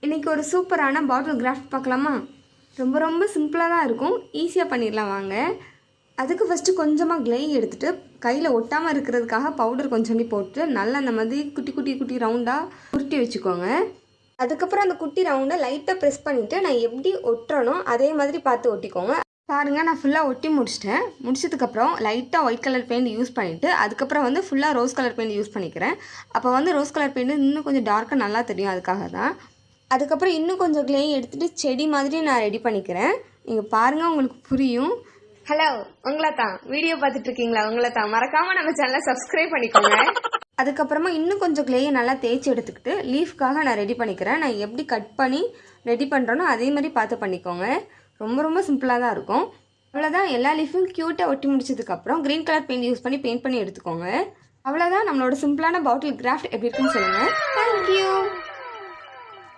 இன்றைக்கி ஒரு சூப்பரான பாட்டில் கிராஃப்ட் பார்க்கலாமா? ரொம்ப சிம்பிளாக தான் இருக்கும், ஈஸியாக பண்ணிடலாம் வாங்க. அதுக்கு ஃபஸ்ட்டு கொஞ்சமாக க்ளே எடுத்துகிட்டு கையில் ஒட்டாமல் இருக்கிறதுக்காக பவுடர் கொஞ்சோண்டி போட்டு நல்லா அந்த மாதிரி குட்டி ரவுண்டாக உருட்டி வச்சுக்கோங்க. அதுக்கப்புறம் அந்த குட்டி ரவுண்டை லைட்டாக ப்ரெஸ் பண்ணிவிட்டு நான் எப்படி ஒட்டுறனோ அதே மாதிரி பார்த்து ஒட்டிக்கோங்க. பாருங்கள், நான் ஃபுல்லாக ஒட்டி முடிச்சிட்டேன். முடிச்சதுக்கப்புறம் லைட்டாக ஒயிட் கலர் பெயிண்ட் யூஸ் பண்ணிவிட்டு அதுக்கப்புறம் வந்து ஃபுல்லாக ரோஸ் கலர் பெயிண்ட் யூஸ் பண்ணிக்கிறேன். அப்போ வந்து ரோஸ் கலர் பெயிண்ட் இன்னும் கொஞ்சம் டார்க்காக நல்லா தெரியும், அதுக்காக தான். அதுக்கப்புறம் இன்னும் கொஞ்சம் க்ளே எடுத்துகிட்டு செடி மாதிரி நான் ரெடி பண்ணிக்கிறேன். நீங்கள் பாருங்கள், உங்களுக்கு புரியும். ஹலோ, உங்களை தான் வீடியோ பார்த்துட்ருக்கீங்களா? உங்களை தான் மறக்காமல் நம்ம சேனலை சப்ஸ்கிரைப் பண்ணிக்கோங்க. அதுக்கப்புறமா இன்னும் கொஞ்சம் க்ளேயை நல்லா தேய்ச்சி எடுத்துக்கிட்டு லீஃப்காக நான் ரெடி பண்ணிக்கிறேன். நான் எப்படி கட் பண்ணி ரெடி பண்ணுறேனோ அதே மாதிரி பார்த்து பண்ணிக்கோங்க. ரொம்ப சிம்பிளாக தான் இருக்கும். அவ்வளோதான், எல்லா லீஃபும் க்யூட்டாக ஒட்டி முடிச்சதுக்கப்புறம் க்ரீன் கலர் பெயிண்ட் யூஸ் பண்ணி எடுத்துக்கோங்க. அவ்வளோதான், நம்மளோட சிம்பிளான பாட்டில் கிராஃப்ட் எப்படி இருக்குன்னு சொல்லுங்கள். தேங்க்யூ.